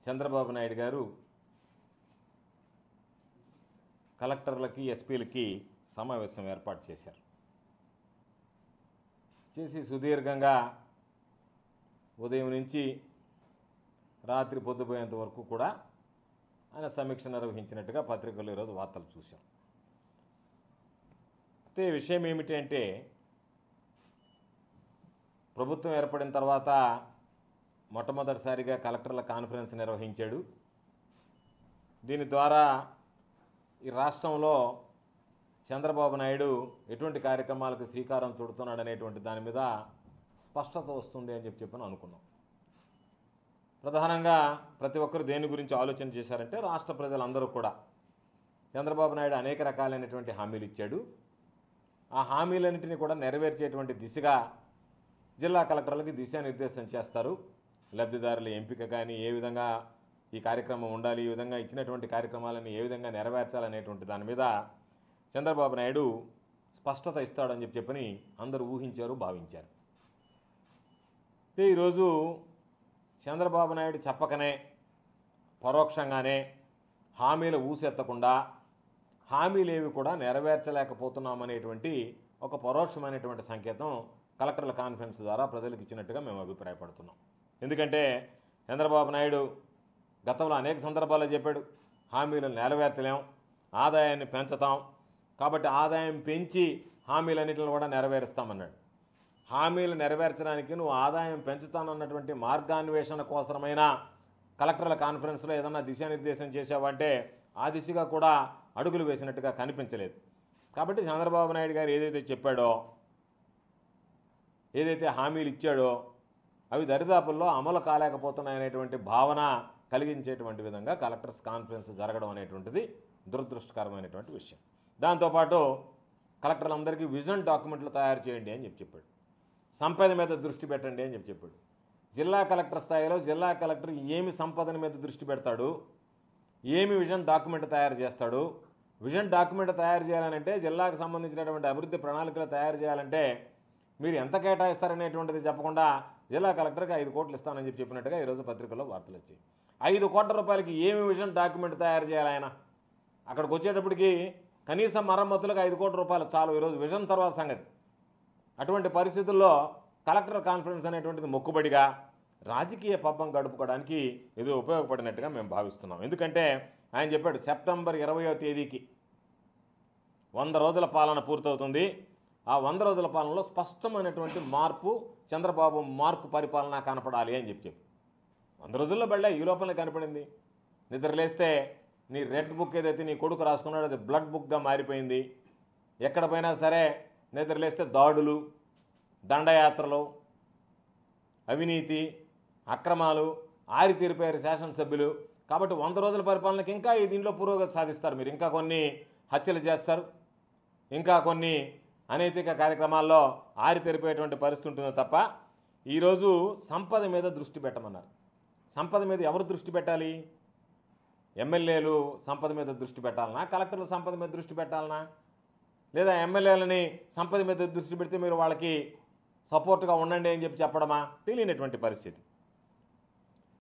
చంద్రబాబు నాయుడు గారు కలెక్టర్లకి ఎస్పీలకి సమావేశం ఏర్పాటు చేశారు. చేసి సుదీర్ఘంగా ఉదయం నుంచి రాత్రి పొద్దుపోయేంత వరకు కూడా ఆయన సమీక్ష నిర్వహించినట్టుగా పత్రికల్లో ఈరోజు వార్తలు చూశాం. అయితే విషయం ఏమిటి అంటే, ప్రభుత్వం ఏర్పడిన తర్వాత మొట్టమొదటిసారిగా కలెక్టర్ల కాన్ఫరెన్స్ నిర్వహించాడు. దీని ద్వారా ఈ రాష్ట్రంలో చంద్రబాబు నాయుడు ఎటువంటి కార్యక్రమాలకు శ్రీకారం చుడుతున్నాడు అనేటువంటి దాని మీద స్పష్టత వస్తుంది అని చెప్పి అనుకున్నాం. ప్రధానంగా ప్రతి ఒక్కరు దేని గురించి ఆలోచన చేశారంటే, రాష్ట్ర ప్రజలందరూ కూడా చంద్రబాబు నాయుడు అనేక రకాలైనటువంటి హామీలు ఇచ్చాడు. ఆ హామీలన్నింటినీ కూడా నెరవేర్చేటువంటి దిశగా జిల్లా కలెక్టర్లకి దిశానిర్దేశం చేస్తారు. లబ్ధిదారుల ఎంపిక కానీ, ఏ విధంగా ఈ కార్యక్రమం ఉండాలి, ఈ విధంగా ఇచ్చినటువంటి కార్యక్రమాలను ఏ విధంగా నెరవేర్చాలనేటువంటి దాని మీద చంద్రబాబు నాయుడు స్పష్టత ఇస్తాడని చెప్పని అందరూ ఊహించారు, భావించారు. ఈరోజు చంద్రబాబు నాయుడు చెప్పకనే పరోక్షంగానే హామీలు ఊసెత్తకుండా హామీలేవి కూడా నెరవేర్చలేకపోతున్నామనేటువంటి ఒక పరోక్షమైనటువంటి సంకేతం కలెక్టర్ల కాన్ఫరెన్స్ ద్వారా ప్రజలకు ఇచ్చినట్టుగా మేము అభిప్రాయపడుతున్నాం. ఎందుకంటే చంద్రబాబు నాయుడు గతంలో అనేక సందర్భాల్లో చెప్పాడు, హామీలను నెరవేర్చలేం, ఆదాయాన్ని పెంచుతాం, కాబట్టి ఆదాయం పెంచి హామీలన్నింటిని కూడా నెరవేరుస్తామన్నాడు. హామీలు నెరవేర్చడానికి నువ్వు ఆదాయం పెంచుతానన్నటువంటి మార్గాన్వేషణ కోసమైనా కలెక్టర్ల కాన్ఫరెన్స్లో ఏదన్నా దిశానిర్దేశం చేసావంటే ఆ దిశగా కూడా అడుగులు వేసినట్టుగా కనిపించలేదు. కాబట్టి చంద్రబాబు నాయుడు గారు ఏదైతే చెప్పాడో, ఏదైతే హామీలు ఇచ్చాడో అవి దరిదాపుల్లో అమలు కాలేకపోతున్నాయనేటువంటి భావన కలిగించేటువంటి విధంగా కలెక్టర్స్ కాన్ఫరెన్స్ జరగడం అనేటువంటిది దురదృష్టకరమైనటువంటి విషయం. దాంతోపాటు కలెక్టర్లందరికీ విజన్ డాక్యుమెంట్లు తయారు చేయండి అని చెప్పాడు. సంపద మీద దృష్టి పెట్టండి అని చెప్పాడు. జిల్లా కలెక్టర్ స్థాయిలో జిల్లా కలెక్టర్ ఏమి సంపదన మీద దృష్టి పెడతాడు, ఏమి విజన్ డాక్యుమెంట్ తయారు చేస్తాడు, విజన్ డాక్యుమెంట్ తయారు చేయాలంటే జిల్లాకు సంబంధించినటువంటి అభివృద్ధి ప్రణాళికలు తయారు చేయాలంటే మీరు ఎంత కేటాయిస్తారనేటువంటిది చెప్పకుండా జిల్లా కలెక్టర్కి 5 కోట్లు ఇస్తానని చెప్పినట్టుగా ఈరోజు పత్రికల్లో వార్తలు వచ్చాయి. 5 కోట్ల రూపాయలకి ఏమి విజన్ డాక్యుమెంట్ తయారు చేయాలి ఆయన? అక్కడికి వచ్చేటప్పటికి కనీసం మరమ్మతులకు 5 కోట్ల రూపాయలు చాలు. ఈరోజు విజన్ తర్వాత సంగతి. అటువంటి పరిస్థితుల్లో కలెక్టర్ కాన్ఫరెన్స్ అనేటువంటిది మొక్కుబడిగా రాజకీయ పబ్బం గడుపుకోవడానికి ఇది ఉపయోగపడినట్టుగా మేము భావిస్తున్నాం. ఎందుకంటే ఆయన చెప్పాడు, సెప్టెంబర్ 20వ తేదీకి 100 రోజుల పాలన పూర్తవుతుంది. ఆ 100 రోజుల పాలనలో స్పష్టమైనటువంటి మార్పు, చంద్రబాబు మార్కు పరిపాలన కనపడాలి అని చెప్పి 100 రోజుల్లో బళ్ళే ఈ లోపలనే కనపడింది. నిద్రలేస్తే నీ రెడ్ బుక్ ఏదైతే నీ కొడుకు రాసుకున్నాడో అది బ్లడ్ బుక్గా మారిపోయింది. ఎక్కడ పోయినా సరే నిద్రలేస్తే దాడులు, దండయాత్రలు, అవినీతి, అక్రమాలు ఆరితీరిపోయారు శాసనసభ్యులు. కాబట్టి 100 రోజుల పరిపాలనకి ఇంకా ఈ దీంట్లో పురోగతి సాధిస్తారు. మీరు ఇంకా కొన్ని హత్యలు చేస్తారు, ఇంకా కొన్ని అనైతిక కార్యక్రమాల్లో ఆరితేరిపోయేటువంటి పరిస్థితి ఉంటుందో తప్ప ఈరోజు సంపద మీద దృష్టి పెట్టమన్నారు. సంపద మీద ఎవరు దృష్టి పెట్టాలి? ఎమ్మెల్యేలు సంపద మీద దృష్టి పెట్టాలనా, కలెక్టర్లు సంపద మీద దృష్టి పెట్టాలనా, లేదా ఎమ్మెల్యేలని సంపద మీద దృష్టి పెడితే మీరు వాళ్ళకి సపోర్ట్గా ఉండండి అని చెప్పడమా? తెలియనటువంటి పరిస్థితి.